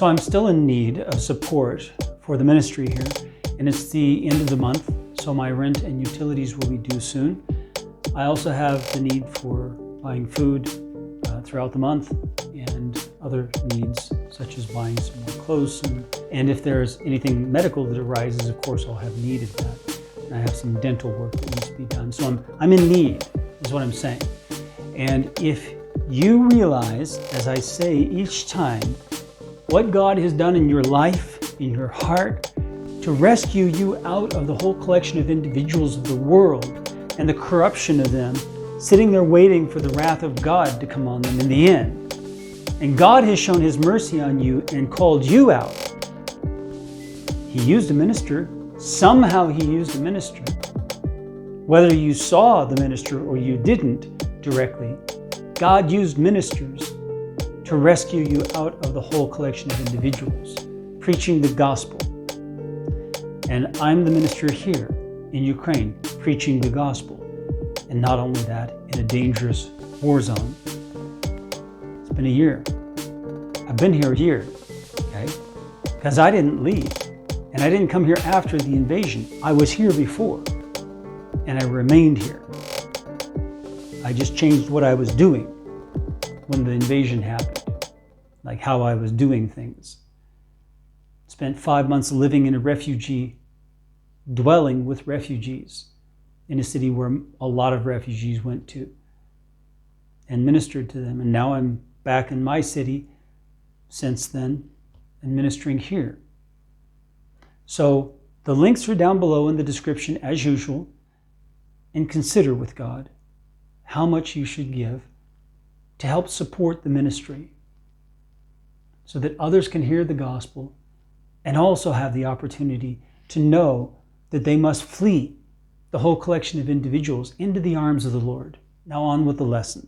So I'm still in need of support for the ministry here, and it's the end of the month, so my rent and utilities will be due soon. I also have the need for buying food throughout the month and other needs, such as buying some more clothes. And if there's anything medical that arises, of course, I'll have need of that. And I have some dental work that needs to be done. So I'm in need, is what I'm saying. And if you realize, as I say each time, what God has done in your life, in your heart, to rescue you out of the whole collection of individuals of the world and the corruption of them, sitting there waiting for the wrath of God to come on them in the end. And God has shown His mercy on you and called you out. He used a minister. Somehow He used a minister. Whether you saw the minister or you didn't directly, God used ministers to rescue you out of the whole collection of individuals, preaching the gospel. And I'm the minister here in Ukraine, preaching the gospel. And not only that, in a dangerous war zone. It's been a year. I've been here a year, okay? Because I didn't leave. And I didn't come here after the invasion. I was here before. And I remained here. I just changed what I was doing when the invasion happened, like how I was doing things. Spent 5 months living in a refugee dwelling with refugees in a city where a lot of refugees went to and ministered to them. And now I'm back in my city since then and ministering here. So the links are down below in the description as usual, and consider with God how much you should give to help support the ministry so that others can hear the gospel and also have the opportunity to know that they must flee the whole collection of individuals into the arms of the Lord. Now on with the lesson.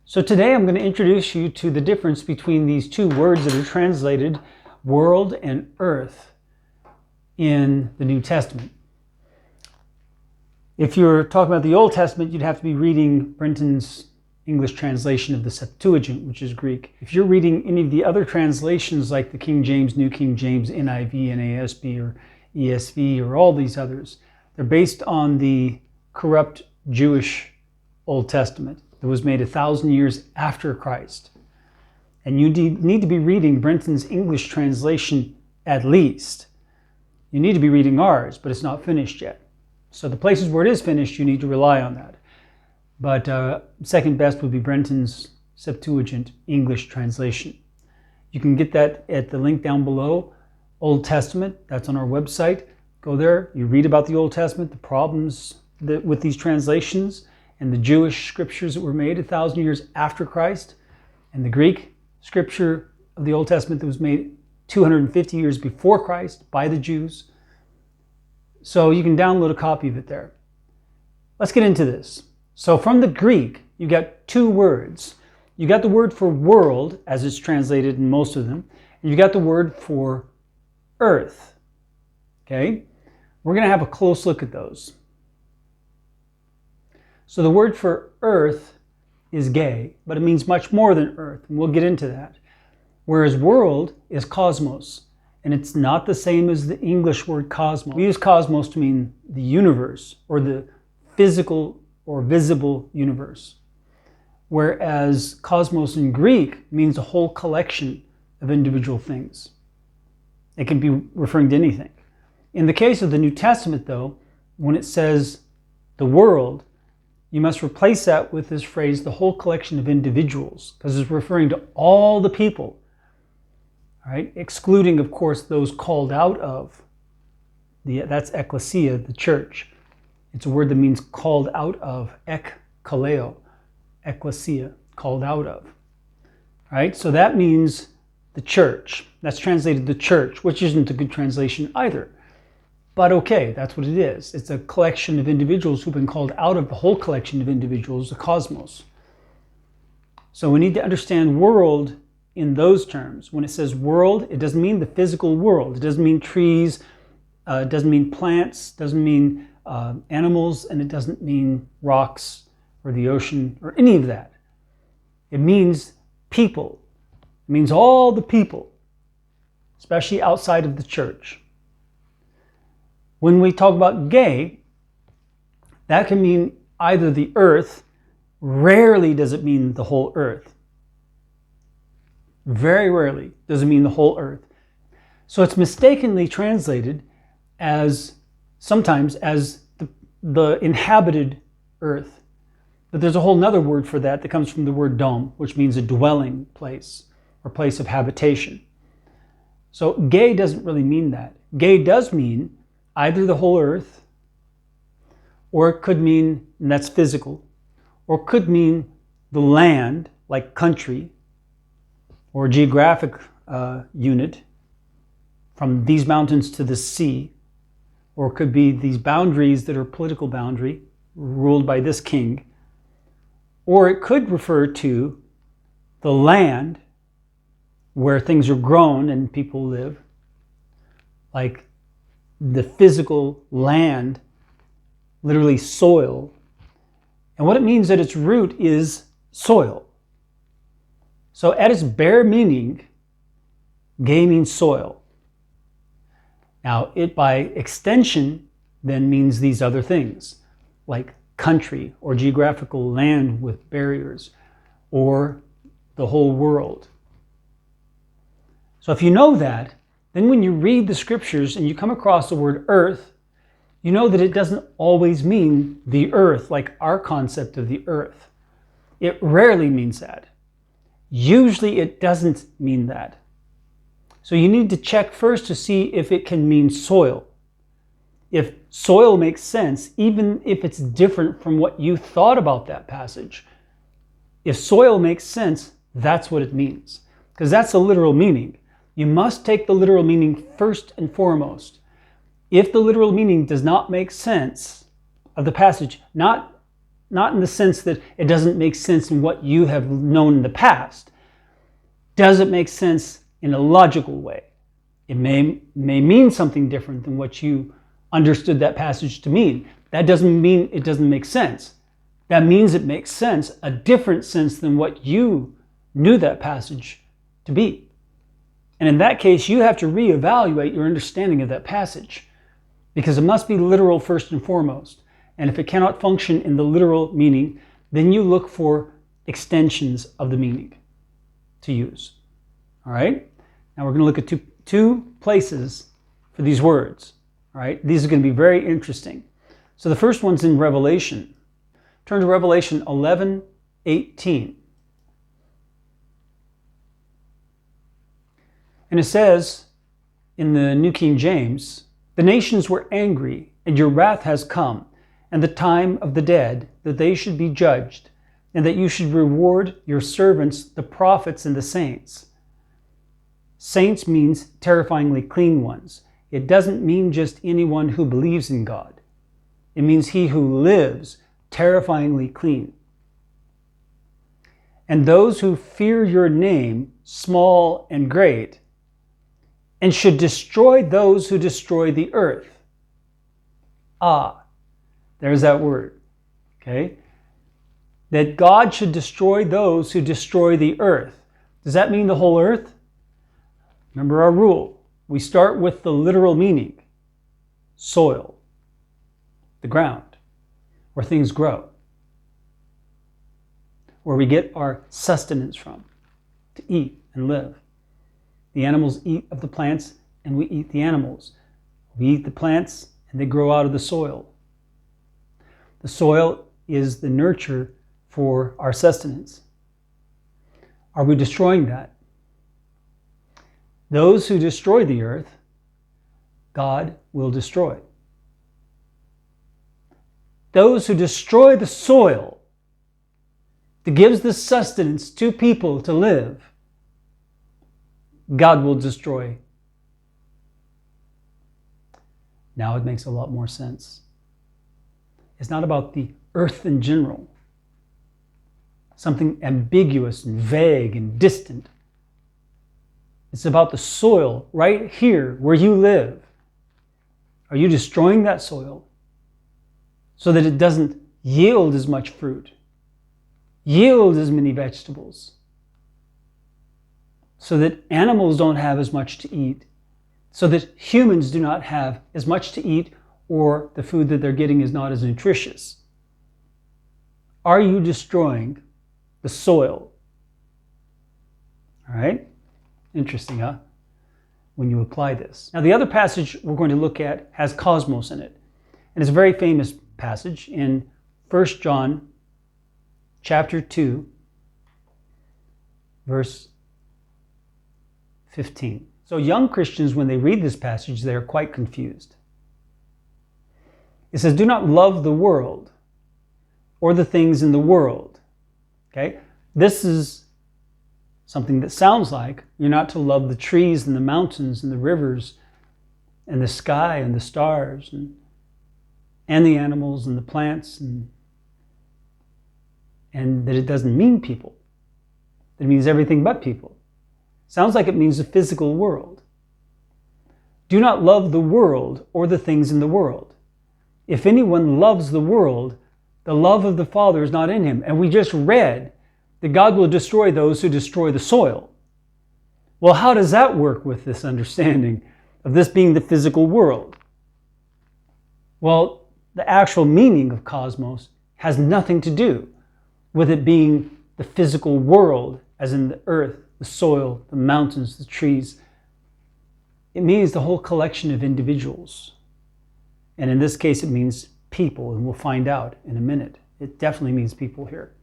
So today I'm going to introduce you to the difference between these two words that are translated world and earth in the New Testament. If you're talking about the Old Testament, you'd have to be reading Brenton's English translation of the Septuagint, which is Greek. If you're reading any of the other translations like the King James, New King James, NIV, NASB, or ESV, or all these others, they're based on the corrupt Jewish Old Testament that was made 1,000 years after Christ. And you need to be reading Brenton's English translation at least. You need to be reading ours, but it's not finished yet. So the places where it is finished, you need to rely on that. But second best would be Brenton's Septuagint English translation. You can get that at the link down below, Old Testament, that's on our website. Go there, you read about the Old Testament, the problems with these translations, and the Jewish scriptures that were made 1,000 years after Christ, and the Greek scripture of the Old Testament that was made 250 years before Christ by the Jews. So you can download a copy of it there. Let's get into this. So from the Greek, you got two words. You got the word for world, as it's translated in most of them, and you got the word for earth. Okay? We're going to have a close look at those. So the word for earth is gay, but it means much more than earth, and we'll get into that. Whereas world is cosmos, and it's not the same as the English word cosmos. We use cosmos to mean the universe, or the physical or visible universe. Whereas cosmos in Greek means a whole collection of individual things. It can be referring to anything. In the case of the New Testament, though, when it says the world, you must replace that with this phrase, the whole collection of individuals, because it's referring to all the people, all right? Excluding, of course, those called out of. That's ecclesia, the church. It's a word that means called out of, kaleo, ecclesia, called out of. All right, so that means the church. That's translated the church, which isn't a good translation either. But okay, that's what it is. It's a collection of individuals who've been called out of the whole collection of individuals, the cosmos. So we need to understand world in those terms. When it says world, it doesn't mean the physical world. It doesn't mean trees, it doesn't mean plants, doesn't mean animals, and it doesn't mean rocks or the ocean or any of that. It means people. It means all the people especially outside of the church. When we talk about gay, that can mean either the earth. Rarely does it mean the whole earth. Very rarely does it mean the whole earth. So it's mistakenly translated as sometimes as the inhabited earth. But there's a whole nother word for that comes from the word dome, which means a dwelling place or place of habitation. So gay doesn't really mean that. Gay does mean either the whole earth, or it could mean, and that's physical, or it could mean the land, like country, or geographic unit, from these mountains to the sea, or it could be these boundaries that are political boundary, ruled by this king, or it could refer to the land where things are grown and people live, like the physical land, literally soil. And what it means at its root is soil. So at its bare meaning, gay means soil. Now, it by extension then means these other things, like country or geographical land with barriers, or the whole world. So if you know that, then when you read the scriptures and you come across the word earth, you know that it doesn't always mean the earth, like our concept of the earth. It rarely means that. Usually it doesn't mean that. So you need to check first to see if it can mean soil. If soil makes sense, even if it's different from what you thought about that passage. If soil makes sense, that's what it means. Because that's the literal meaning. You must take the literal meaning first and foremost. If the literal meaning does not make sense of the passage, not in the sense that it doesn't make sense in what you have known in the past, does it make sense in a logical way? It may mean something different than what you understood that passage to mean. That doesn't mean it doesn't make sense. That means it makes sense, a different sense than what you knew that passage to be. And in that case, you have to reevaluate your understanding of that passage, because it must be literal first and foremost. And if it cannot function in the literal meaning, then you look for extensions of the meaning to use. All right? Now we're going to look at two places for these words. All right? These are going to be very interesting. So the first one's in Revelation. Turn to Revelation 11:18. And it says in the New King James, "The nations were angry, and your wrath has come, and the time of the dead, that they should be judged, and that you should reward your servants, the prophets and the saints." Saints means terrifyingly clean ones. It doesn't mean just anyone who believes in God. It means he who lives terrifyingly clean. "And those who fear your name, small and great, and should destroy those who destroy the earth." There's that word. Okay? That God should destroy those who destroy the earth. Does that mean the whole earth? Remember our rule. We start with the literal meaning. Soil. The ground. Where things grow. Where we get our sustenance from. To eat and live. The animals eat of the plants, and we eat the animals. We eat the plants, and they grow out of the soil. The soil is the nurture for our sustenance. Are we destroying that? Those who destroy the earth, God will destroy. Those who destroy the soil that gives the sustenance to people to live, God will destroy. Now it makes a lot more sense. It's not about the earth in general, something ambiguous and vague and distant. It's about the soil right here where you live. Are you destroying that soil so that it doesn't yield as much fruit, yield as many vegetables, so that animals don't have as much to eat, so that humans do not have as much to eat, or the food that they're getting is not as nutritious? Are you destroying the soil? All right? Interesting, huh? When you apply this. Now, the other passage we're going to look at has cosmos in it. And it's a very famous passage in 1 John chapter 2, verse 15. So young Christians, when they read this passage, they're quite confused. It says, do not love the world or the things in the world. Okay? This is something that sounds like you're not to love the trees and the mountains and the rivers and the sky and the stars and the animals and the plants, and that it doesn't mean people. That it means everything but people. Sounds like it means the physical world. Do not love the world or the things in the world. If anyone loves the world, the love of the Father is not in him. And we just read that God will destroy those who destroy the soil. Well, how does that work with this understanding of this being the physical world? Well, the actual meaning of cosmos has nothing to do with it being the physical world, as in the earth, the soil, the mountains, the trees. It means the whole collection of individuals. And in this case, it means people, and we'll find out in a minute. It definitely means people here.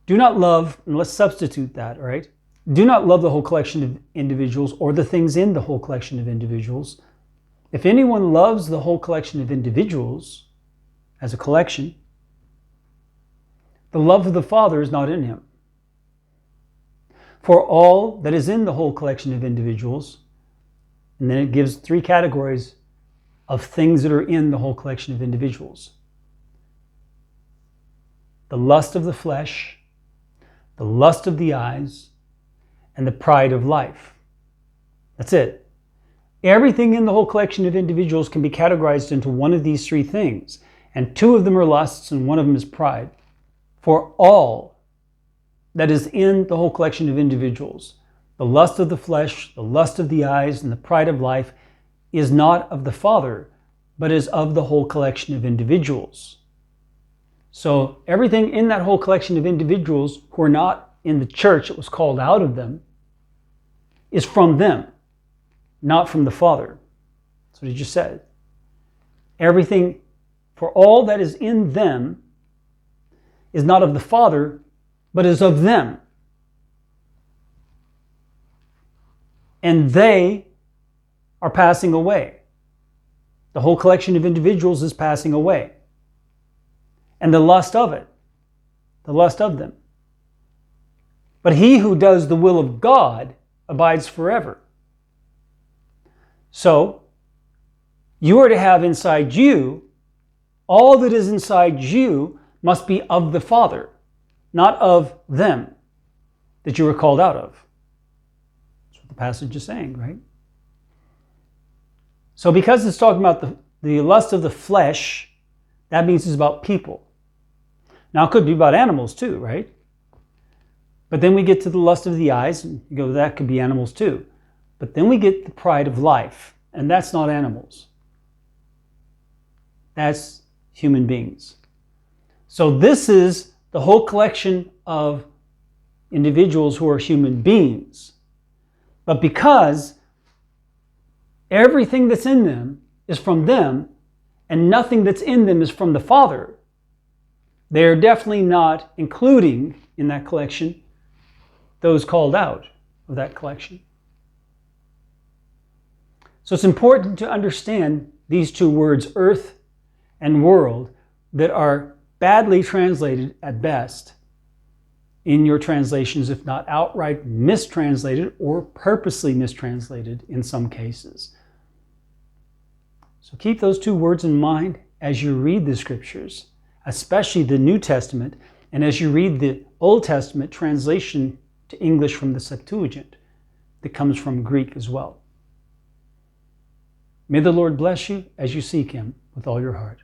Do not love, and let's substitute that, all right? Do not love the whole collection of individuals or the things in the whole collection of individuals. If anyone loves the whole collection of individuals as a collection, the love of the Father is not in him. For all that is in the whole collection of individuals, and then it gives 3 categories of things that are in the whole collection of individuals. The lust of the flesh, the lust of the eyes, and the pride of life. That's it. Everything in the whole collection of individuals can be categorized into one of these 3 things, and 2 of them are lusts and 1 of them is pride. For all that is in the whole collection of individuals, the lust of the flesh, the lust of the eyes, and the pride of life is not of the Father, but is of the whole collection of individuals. So everything in that whole collection of individuals who are not in the church that was called out of them is from them, not from the Father. That's what he just said. Everything, for all that is in them, is not of the Father, but is of them. And they are passing away. The whole collection of individuals is passing away. And the lust of it, the lust of them. But he who does the will of God abides forever. So, you are to have inside you, all that is inside you must be of the Father, not of them that you were called out of. That's what the passage is saying, right? So because it's talking about the lust of the flesh, that means it's about people. Now it could be about animals too, right? But then we get to the lust of the eyes, and you go, that could be animals too. But then we get the pride of life, and that's not animals. That's human beings. So this is the whole collection of individuals who are human beings. But because everything that's in them is from them, and nothing that's in them is from the Father, they are definitely not including in that collection those called out of that collection. So it's important to understand these 2 words, earth and world, that are badly translated at best in your translations, if not outright mistranslated or purposely mistranslated in some cases. So keep those 2 words in mind as you read the scriptures, especially the New Testament, and as you read the Old Testament translation to English from the Septuagint that comes from Greek as well. May the Lord bless you as you seek him with all your heart.